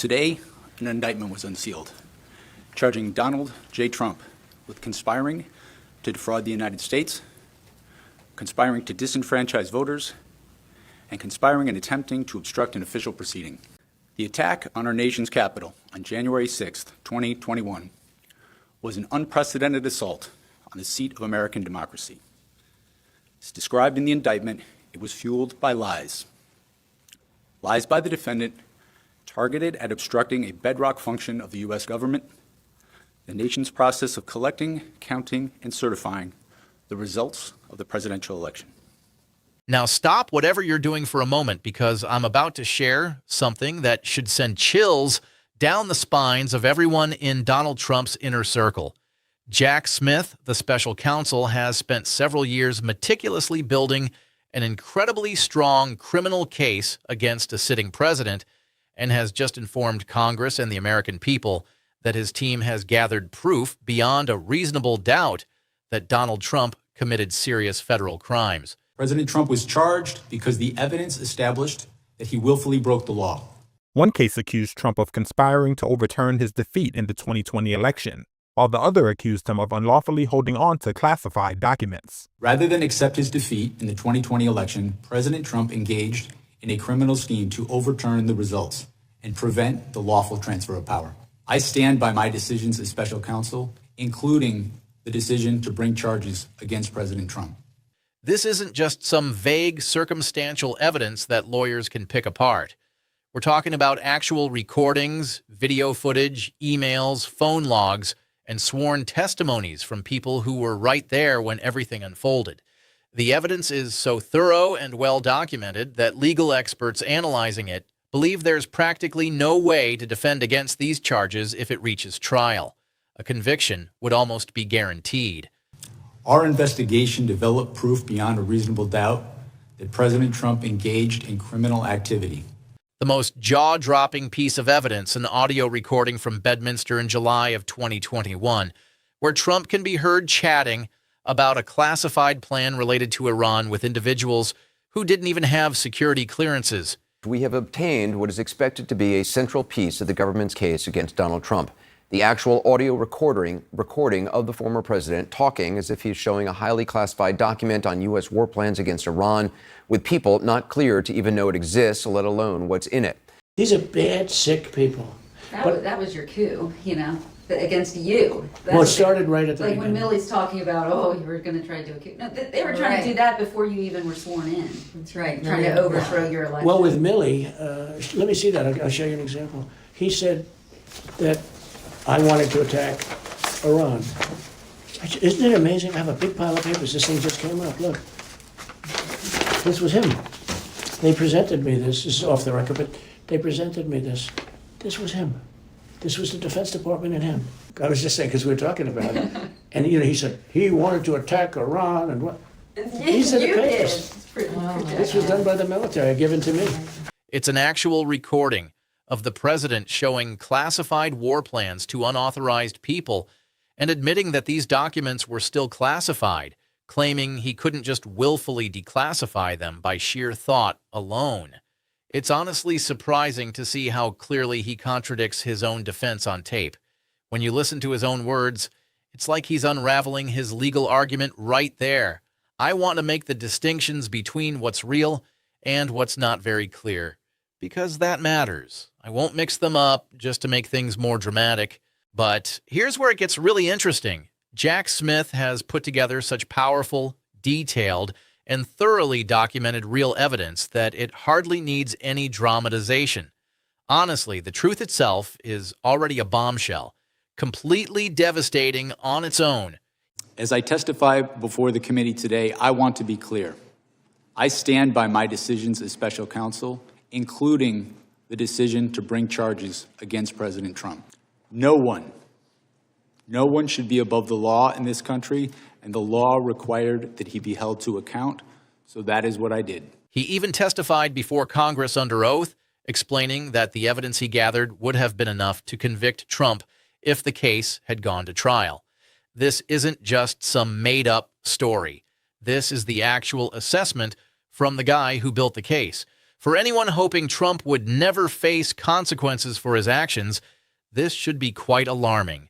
Today, an indictment was unsealed, charging Donald J. Trump with conspiring to defraud the United States, conspiring to disenfranchise voters, and conspiring and attempting to obstruct an official proceeding. The attack on our nation's capital on January 6, 2021, was an unprecedented assault on the seat of American democracy. As described in the indictment, it was fueled by lies. Lies by the defendant targeted at obstructing a bedrock function of the U.S. government, the nation's process of collecting, counting, and certifying the results of the presidential election. Now stop whatever you're doing for a moment, because I'm about to share something that should send chills down the spines of everyone in Donald Trump's inner circle. Jack Smith, the special counsel, has spent several years meticulously building an incredibly strong criminal case against a sitting president, and has just informed Congress and the American people that his team has gathered proof beyond a reasonable doubt that Donald Trump committed serious federal crimes. President Trump was charged because the evidence established that he willfully broke the law. One case accused Trump of conspiring to overturn his defeat in the 2020 election, while the other accused him of unlawfully holding on to classified documents. Rather than accept his defeat in the 2020 election, President Trump engaged in a criminal scheme to overturn the results and prevent the lawful transfer of power. I stand by my decisions as special counsel, including the decision to bring charges against President Trump. This isn't just some vague circumstantial evidence that lawyers can pick apart. We're talking about actual recordings, video footage, emails, phone logs, and sworn testimonies from people who were right there when everything unfolded. The evidence is so thorough and well documented that legal experts analyzing it believe there's practically no way to defend against these charges if it reaches trial. A conviction would almost be guaranteed. Our investigation developed proof beyond a reasonable doubt that President Trump engaged in criminal activity. The most jaw-dropping piece of evidence, an audio recording from Bedminster in July of 2021, where Trump can be heard chatting about a classified plan related to Iran with individuals who didn't even have security clearances. We have obtained what is expected to be a central piece of the government's case against Donald Trump. The actual audio recording of the former president talking as if he's showing a highly classified document on U.S. war plans against Iran with people not clear to even know it exists, let alone what's in it. These are bad, sick people. That was your coup, against you. Well, it started right at the beginning. beginning. When Millie's talking about, you were going to try to do a coup. No, they were trying to do that before you even were sworn in. That's right. Trying to overthrow your election. Well, with Millie, let me see that. I'll show you an example. He said that I wanted to attack Iran. Isn't it amazing? I have a big pile of papers. This thing just came up. Look. This was him. They presented me this. This is off the record, but they presented me this. This was him. This was the Defense Department and him. I was just saying, because we were talking about it. And, he said he wanted to attack Iran and what? These are the papers. This was done by the military, given to me. It's an actual recording of the president showing classified war plans to unauthorized people and admitting that these documents were still classified, claiming he couldn't just willfully declassify them by sheer thought alone. It's honestly surprising to see how clearly he contradicts his own defense on tape. When you listen to his own words, it's like he's unraveling his legal argument right there. I want to make the distinctions between what's real and what's not very clear, because that matters. I won't mix them up just to make things more dramatic. But here's where it gets really interesting. Jack Smith has put together such powerful, detailed, and thoroughly documented real evidence that it hardly needs any dramatization. Honestly, the truth itself is already a bombshell, completely devastating on its own. As I testify before the committee today, I want to be clear. I stand by my decisions as special counsel, including the decision to bring charges against President Trump. No one should be above the law in this country, and the law required that he be held to account, so that is what I did. He even testified before Congress under oath, explaining that the evidence he gathered would have been enough to convict Trump if the case had gone to trial. This isn't just some made-up story. This is the actual assessment from the guy who built the case. For anyone hoping Trump would never face consequences for his actions, this should be quite alarming.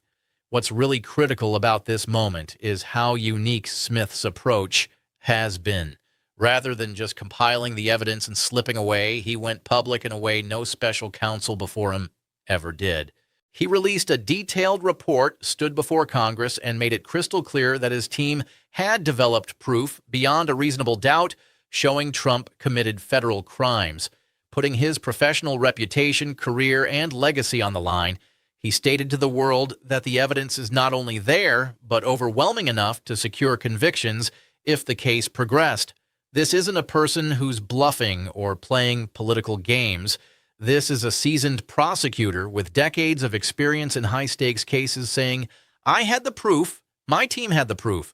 What's really critical about this moment is how unique Smith's approach has been. Rather than just compiling the evidence and slipping away, he went public in a way no special counsel before him ever did. He released a detailed report, stood before Congress, and made it crystal clear that his team had developed proof beyond a reasonable doubt showing Trump committed federal crimes. Putting his professional reputation, career, and legacy on the line, he stated to the world that the evidence is not only there, but overwhelming enough to secure convictions if the case progressed. This isn't a person who's bluffing or playing political games. This is a seasoned prosecutor with decades of experience in high-stakes cases saying, "I had the proof, my team had the proof.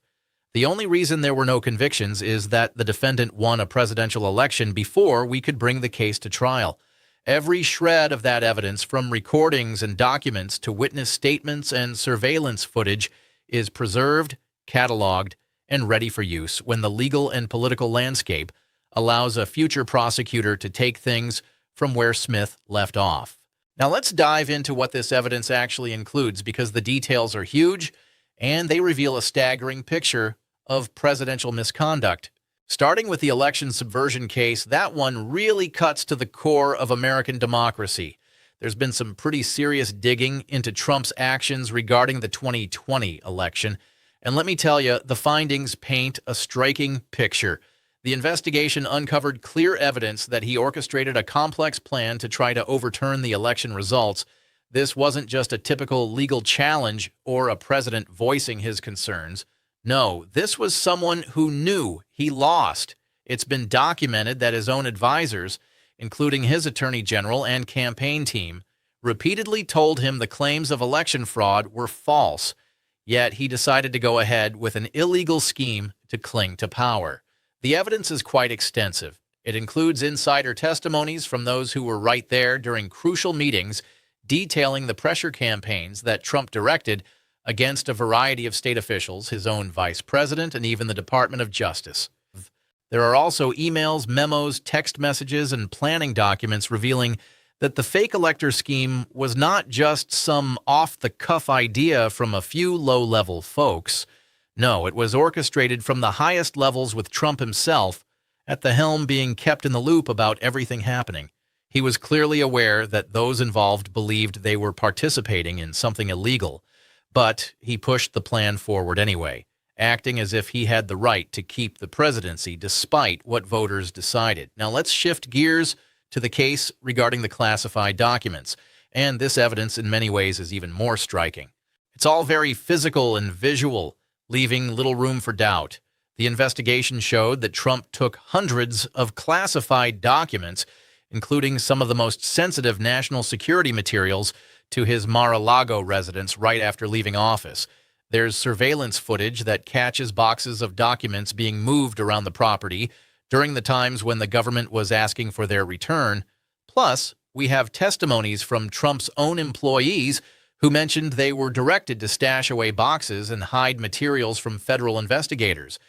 The only reason there were no convictions is that the defendant won a presidential election before we could bring the case to trial." Every shred of that evidence, from recordings and documents to witness statements and surveillance footage, is preserved, cataloged, and ready for use when the legal and political landscape allows a future prosecutor to take things from where Smith left off. Now let's dive into what this evidence actually includes, because the details are huge and they reveal a staggering picture of presidential misconduct. Starting with the election subversion case, that one really cuts to the core of American democracy. There's been some pretty serious digging into Trump's actions regarding the 2020 election. And let me tell you, the findings paint a striking picture. The investigation uncovered clear evidence that he orchestrated a complex plan to try to overturn the election results. This wasn't just a typical legal challenge or a president voicing his concerns. No, this was someone who knew he lost. It's been documented that his own advisors, including his attorney general and campaign team, repeatedly told him the claims of election fraud were false. Yet he decided to go ahead with an illegal scheme to cling to power. The evidence is quite extensive. It includes insider testimonies from those who were right there during crucial meetings, detailing the pressure campaigns that Trump directed against a variety of state officials, his own vice president, and even the Department of Justice. There are also emails, memos, text messages, and planning documents revealing that the fake elector scheme was not just some off-the-cuff idea from a few low-level folks. No, it was orchestrated from the highest levels, with Trump himself at the helm, being kept in the loop about everything happening. He was clearly aware that those involved believed they were participating in something illegal, but he pushed the plan forward anyway, acting as if he had the right to keep the presidency despite what voters decided. Now let's shift gears to the case regarding the classified documents, and this evidence in many ways is even more striking. It's all very physical and visual, leaving little room for doubt. The investigation showed that Trump took hundreds of classified documents, including some of the most sensitive national security materials, to his Mar-a-Lago residence right after leaving office. There's surveillance footage that catches boxes of documents being moved around the property during the times when the government was asking for their return. Plus, we have testimonies from Trump's own employees who mentioned they were directed to stash away boxes and hide materials from federal investigators.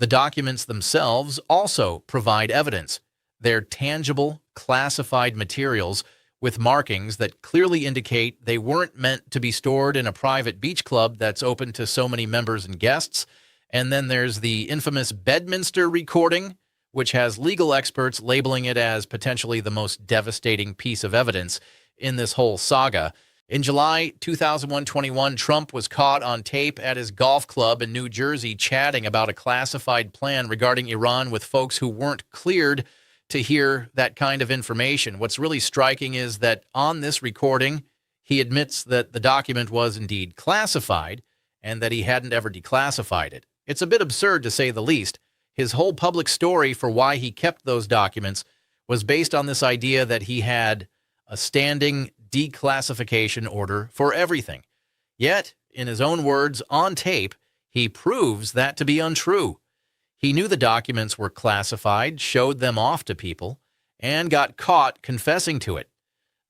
The documents themselves also provide evidence. They're tangible, classified materials with markings that clearly indicate they weren't meant to be stored in a private beach club that's open to so many members and guests. And then there's the infamous Bedminster recording, which has legal experts labeling it as potentially the most devastating piece of evidence in this whole saga. In July 2021, Trump was caught on tape at his golf club in New Jersey chatting about a classified plan regarding Iran with folks who weren't cleared to hear that kind of information. What's really striking is that on this recording, he admits that the document was indeed classified and that he hadn't ever declassified it. It's a bit absurd, to say the least. His whole public story for why he kept those documents was based on this idea that he had a standing declassification order for everything. Yet, in his own words on tape, he proves that to be untrue. He knew the documents were classified, showed them off to people, and got caught confessing to it.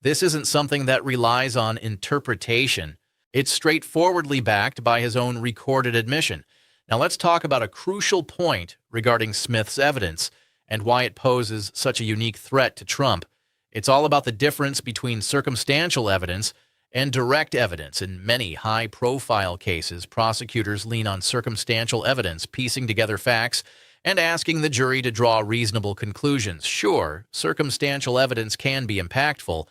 This isn't something that relies on interpretation. It's straightforwardly backed by his own recorded admission. Now let's talk about a crucial point regarding Smith's evidence, and why it poses such a unique threat to Trump. It's all about the difference between circumstantial evidence and direct evidence. In many high-profile cases, prosecutors lean on circumstantial evidence, piecing together facts and asking the jury to draw reasonable conclusions. Sure, circumstantial evidence can be impactful,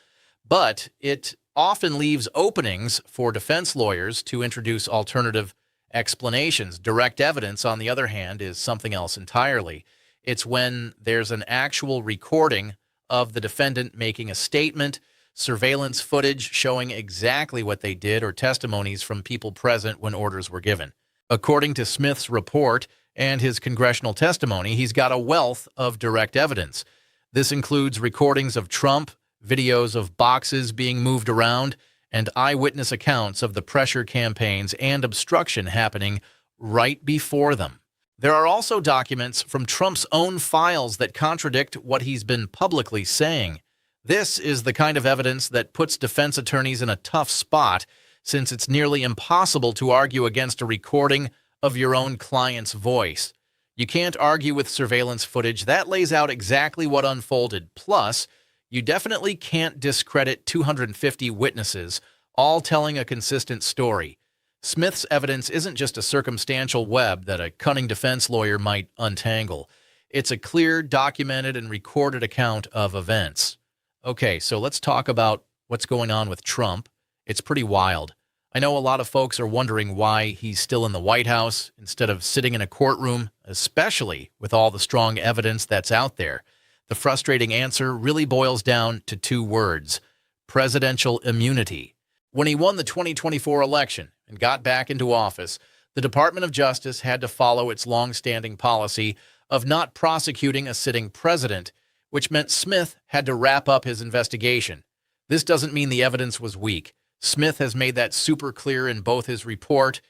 but it often leaves openings for defense lawyers to introduce alternative explanations. Direct evidence, on the other hand, is something else entirely. It's when there's an actual recording of the defendant making a statement, surveillance footage showing exactly what they did, or testimonies from people present when orders were given. According to Smith's report and his congressional testimony, he's got a wealth of direct evidence. This includes recordings of Trump, videos of boxes being moved around, and eyewitness accounts of the pressure campaigns and obstruction happening right before them. There are also documents from Trump's own files that contradict what he's been publicly saying. This is the kind of evidence that puts defense attorneys in a tough spot, since it's nearly impossible to argue against a recording of your own client's voice. You can't argue with surveillance footage. That lays out exactly what unfolded. Plus, you definitely can't discredit 250 witnesses, all telling a consistent story. Smith's evidence isn't just a circumstantial web that a cunning defense lawyer might untangle. It's a clear, documented, and recorded account of events. Okay, so let's talk about what's going on with Trump. It's pretty wild. I know a lot of folks are wondering why he's still in the White House instead of sitting in a courtroom, especially with all the strong evidence that's out there. The frustrating answer really boils down to two words: presidential immunity. When he won the 2024 election and got back into office, the Department of Justice had to follow its long-standing policy of not prosecuting a sitting president, which meant Smith had to wrap up his investigation. This doesn't mean the evidence was weak. Smith has made that super clear in both his report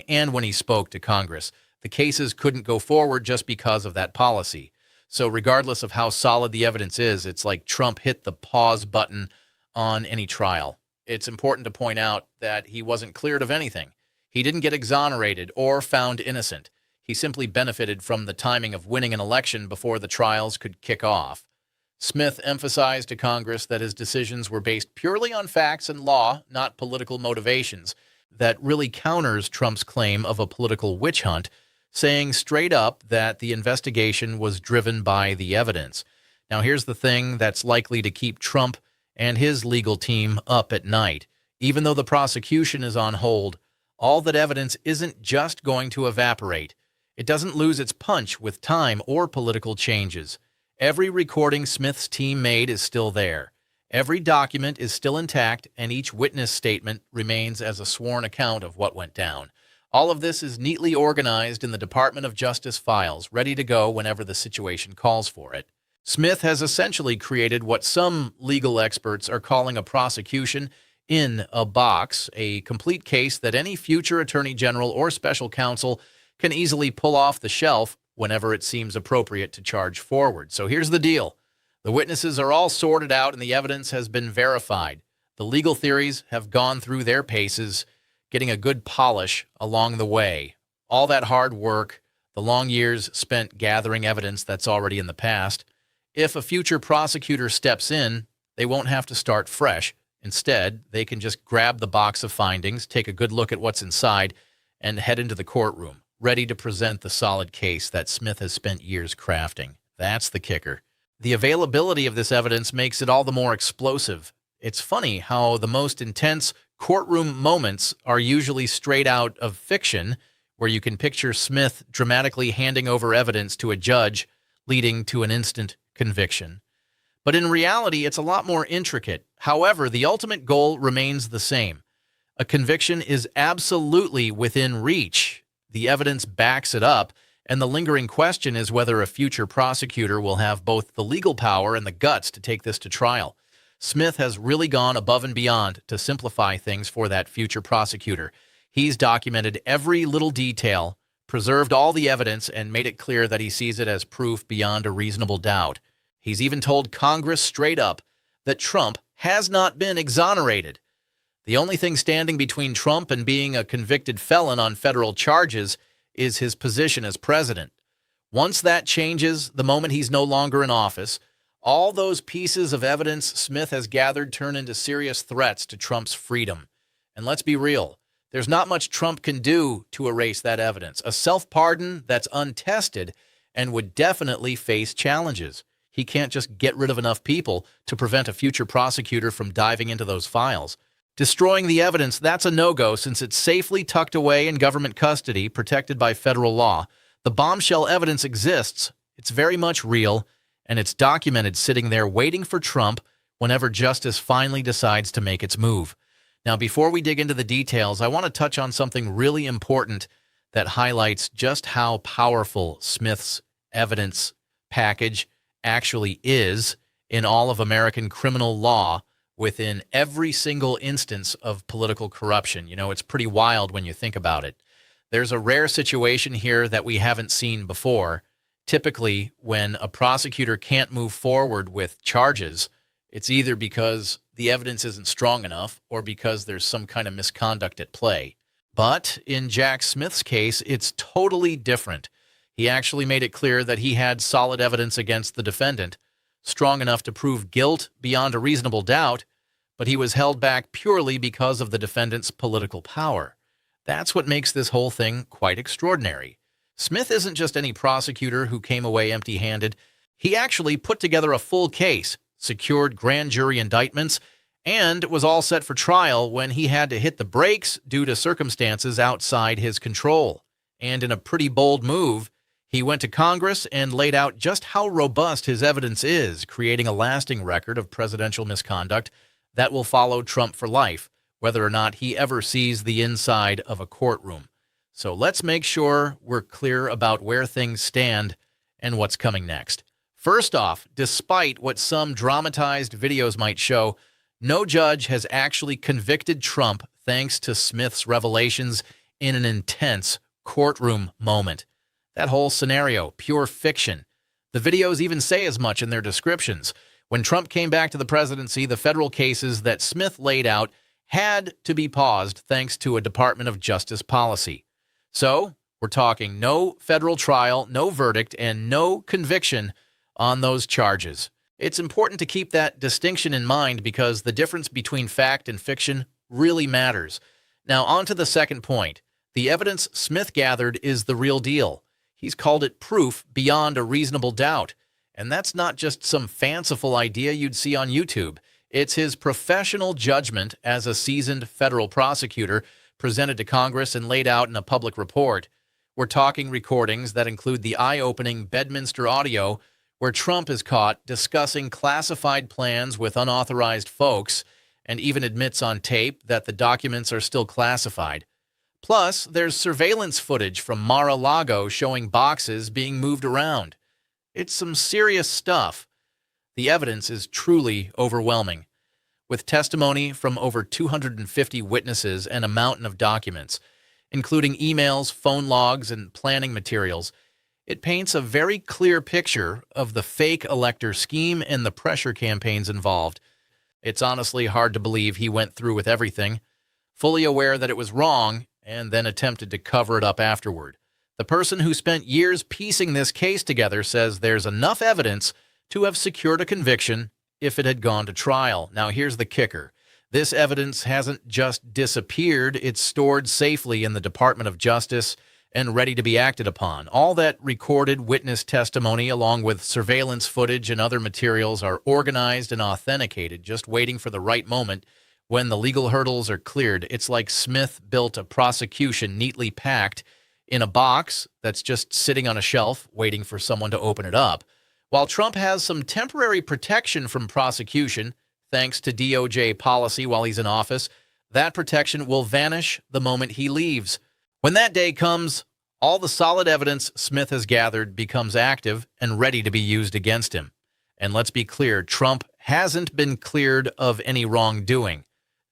and when he spoke to Congress. The cases couldn't go forward just because of that policy. So regardless of how solid the evidence is, it's like Trump hit the pause button on any trial. It's important to point out that he wasn't cleared of anything. He didn't get exonerated or found innocent. He simply benefited from the timing of winning an election before the trials could kick off. Smith emphasized to Congress that his decisions were based purely on facts and law, not political motivations. That really counters Trump's claim of a political witch hunt, saying straight up that the investigation was driven by the evidence. Now, here's the thing that's likely to keep Trump and his legal team up at night. Even though the prosecution is on hold, all that evidence isn't just going to evaporate. It doesn't lose its punch with time or political changes. Every recording Smith's team made is still there. Every document is still intact, and each witness statement remains as a sworn account of what went down. All of this is neatly organized in the Department of Justice files, ready to go whenever the situation calls for it. Smith has essentially created what some legal experts are calling a prosecution in a box, a complete case that any future attorney general or special counsel can easily pull off the shelf whenever it seems appropriate to charge forward. So here's the deal. The witnesses are all sorted out and the evidence has been verified. The legal theories have gone through their paces, getting a good polish along the way. All that hard work, the long years spent gathering evidence that's already in the past. If a future prosecutor steps in, they won't have to start fresh. Instead, they can just grab the box of findings, take a good look at what's inside, and head into the courtroom, ready to present the solid case that Smith has spent years crafting. That's the kicker. The availability of this evidence makes it all the more explosive. It's funny how the most intense courtroom moments are usually straight out of fiction, where you can picture Smith dramatically handing over evidence to a judge, leading to an instant conviction. But in reality, it's a lot more intricate. However, the ultimate goal remains the same. A conviction is absolutely within reach. The evidence backs it up, and the lingering question is whether a future prosecutor will have both the legal power and the guts to take this to trial. Smith has really gone above and beyond to simplify things for that future prosecutor. He's documented every little detail, preserved all the evidence, and made it clear that he sees it as proof beyond a reasonable doubt. He's even told Congress straight up that Trump has not been exonerated. The only thing standing between Trump and being a convicted felon on federal charges is his position as president. Once that changes, the moment he's no longer in office, all those pieces of evidence Smith has gathered turn into serious threats to Trump's freedom. And let's be real, there's not much Trump can do to erase that evidence. A self-pardon that's untested and would definitely face challenges. He can't just get rid of enough people to prevent a future prosecutor from diving into those files. Destroying the evidence, that's a no-go since it's safely tucked away in government custody, protected by federal law. The bombshell evidence exists, it's very much real, and it's documented sitting there waiting for Trump whenever justice finally decides to make its move. Now, before we dig into the details, I want to touch on something really important that highlights just how powerful Smith's evidence package actually is in all of American criminal law within every single instance of political corruption. You know, it's pretty wild when you think about it. There's a rare situation here that we haven't seen before. Typically, when a prosecutor can't move forward with charges, it's either because the evidence isn't strong enough or because there's some kind of misconduct at play. But in Jack Smith's case, it's totally different. He actually made it clear that he had solid evidence against the defendant, strong enough to prove guilt beyond a reasonable doubt, but he was held back purely because of the defendant's political power. That's what makes this whole thing quite extraordinary. Smith isn't just any prosecutor who came away empty-handed. He actually put together a full case, secured grand jury indictments, and was all set for trial when he had to hit the brakes due to circumstances outside his control. And in a pretty bold move, he went to Congress and laid out just how robust his evidence is, creating a lasting record of presidential misconduct that will follow Trump for life, whether or not he ever sees the inside of a courtroom. So let's make sure we're clear about where things stand and what's coming next. First off, despite what some dramatized videos might show, no judge has actually convicted Trump thanks to Smith's revelations in an intense courtroom moment. That whole scenario, pure fiction. The videos even say as much in their descriptions. When Trump came back to the presidency, the federal cases that Smith laid out had to be paused thanks to a Department of Justice policy. So, we're talking no federal trial, no verdict, and no conviction on those charges. It's important to keep that distinction in mind because the difference between fact and fiction really matters. Now, on to the second point. The evidence Smith gathered is the real deal. He's called it proof beyond a reasonable doubt. And that's not just some fanciful idea you'd see on YouTube. It's his professional judgment as a seasoned federal prosecutor presented to Congress and laid out in a public report. We're talking recordings that include the eye-opening Bedminster audio where Trump is caught discussing classified plans with unauthorized folks and even admits on tape that the documents are still classified. Plus, there's surveillance footage from Mar-a-Lago showing boxes being moved around. It's some serious stuff. The evidence is truly overwhelming. With testimony from over 250 witnesses and a mountain of documents, including emails, phone logs, and planning materials, it paints a very clear picture of the fake elector scheme and the pressure campaigns involved. It's honestly hard to believe he went through with everything, fully aware that it was wrong, and then attempted to cover it up afterward. The person who spent years piecing this case together says there's enough evidence to have secured a conviction if it had gone to trial. Now, here's the kicker. This evidence hasn't just disappeared. It's stored safely in the Department of Justice and ready to be acted upon. All that recorded witness testimony, along with surveillance footage and other materials, are organized and authenticated, just waiting for the right moment when the legal hurdles are cleared. It's like Smith built a prosecution neatly packed in a box that's just sitting on a shelf waiting for someone to open it up. While Trump has some temporary protection from prosecution, thanks to DOJ policy while he's in office, that protection will vanish the moment he leaves. When that day comes, all the solid evidence Smith has gathered becomes active and ready to be used against him. And let's be clear, Trump hasn't been cleared of any wrongdoing.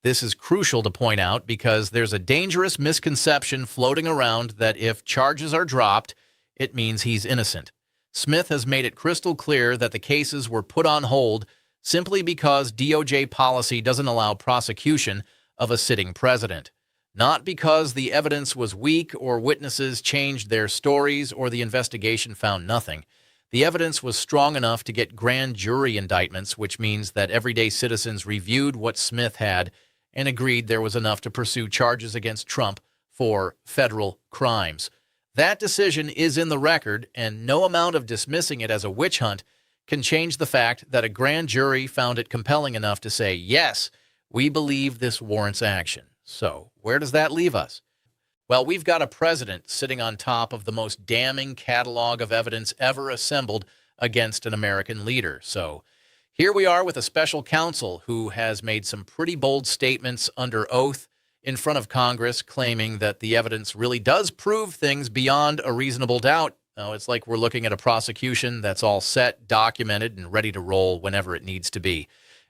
This is crucial to point out because there's a dangerous misconception floating around that if charges are dropped, it means he's innocent. Smith has made it crystal clear that the cases were put on hold simply because DOJ policy doesn't allow prosecution of a sitting president. Not because the evidence was weak or witnesses changed their stories or the investigation found nothing. The evidence was strong enough to get grand jury indictments, which means that everyday citizens reviewed what Smith had and agreed there was enough to pursue charges against Trump for federal crimes. That decision is in the record, and no amount of dismissing it as a witch hunt can change the fact that a grand jury found it compelling enough to say, yes, we believe this warrants action. So, where does that leave us? Well, we've got a president sitting on top of the most damning catalog of evidence ever assembled against an American leader. So, here we are with a special counsel who has made some pretty bold statements under oath in front of Congress, claiming that the evidence really does prove things beyond a reasonable doubt. Now, it's like we're looking at a prosecution that's all set, documented, and ready to roll whenever it needs to be.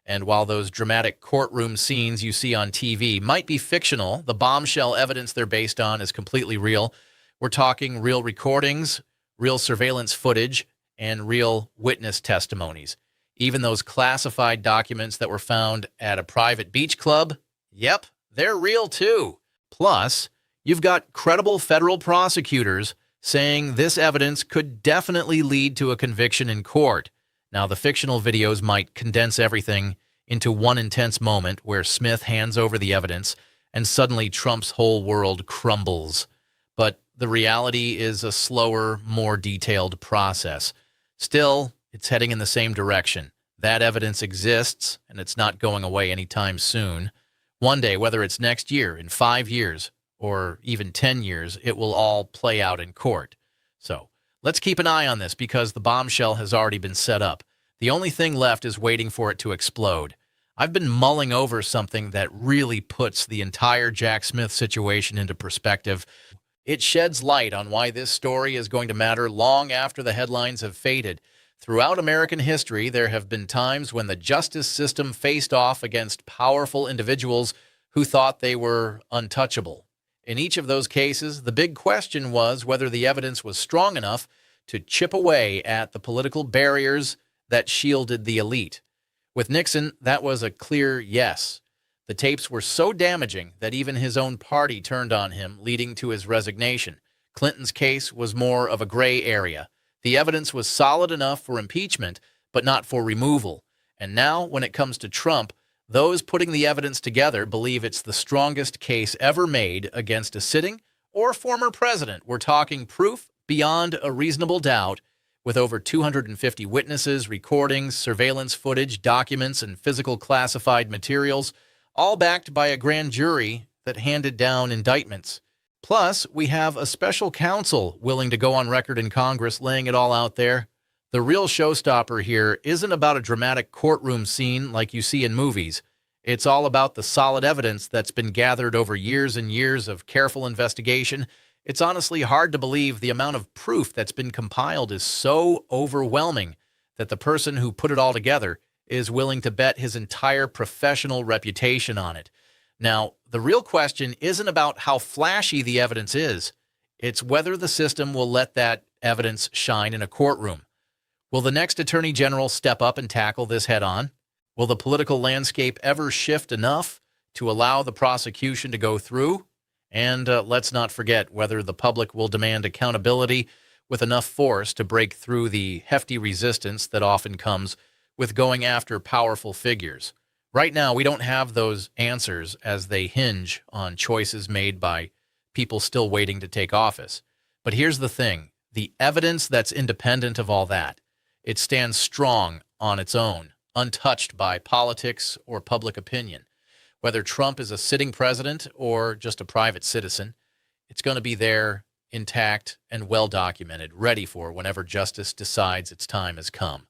And while those dramatic courtroom scenes you see on TV might be fictional, the bombshell evidence they're based on is completely real. We're talking real recordings, real surveillance footage, and real witness testimonies. Even those classified documents that were found at a private beach club, yep, they're real too. Plus, you've got credible federal prosecutors saying this evidence could definitely lead to a conviction in court. Now, the fictional videos might condense everything into one intense moment where Smith hands over the evidence and suddenly Trump's whole world crumbles. But the reality is a slower, more detailed process. Still, it's heading in the same direction. That evidence exists, and it's not going away anytime soon. One day, whether it's next year, in 5 years, or even 10 years, it will all play out in court. So, let's keep an eye on this because the bombshell has already been set up. The only thing left is waiting for it to explode. I've been mulling over something that really puts the entire Jack Smith situation into perspective. It sheds light on why this story is going to matter long after the headlines have faded. Throughout American history, there have been times when the justice system faced off against powerful individuals who thought they were untouchable. In each of those cases, the big question was whether the evidence was strong enough to chip away at the political barriers that shielded the elite. With Nixon, that was a clear yes. The tapes were so damaging that even his own party turned on him, leading to his resignation. Clinton's case was more of a gray area. The evidence was solid enough for impeachment, but not for removal. And now, when it comes to Trump, those putting the evidence together believe it's the strongest case ever made against a sitting or former president. We're talking proof beyond a reasonable doubt, with over 250 witnesses, recordings, surveillance footage, documents, and physical classified materials, all backed by a grand jury that handed down indictments. Plus, we have a special counsel willing to go on record in Congress laying it all out there. The real showstopper here isn't about a dramatic courtroom scene like you see in movies. It's all about the solid evidence that's been gathered over years and years of careful investigation. It's honestly hard to believe the amount of proof that's been compiled is so overwhelming that the person who put it all together is willing to bet his entire professional reputation on it. Now, the real question isn't about how flashy the evidence is. It's whether the system will let that evidence shine in a courtroom. Will the next Attorney General step up and tackle this head-on? Will the political landscape ever shift enough to allow the prosecution to go through? And let's not forget whether the public will demand accountability with enough force to break through the hefty resistance that often comes with going after powerful figures. Right now, we don't have those answers as they hinge on choices made by people still waiting to take office. But here's the thing. The evidence that's independent of all that, it stands strong on its own, untouched by politics or public opinion. Whether Trump is a sitting president or just a private citizen, it's going to be there, intact and well-documented, ready for whenever justice decides its time has come.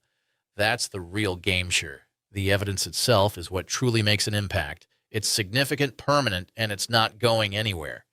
That's the real game-sure. The evidence itself is what truly makes an impact. It's significant, permanent, and it's not going anywhere.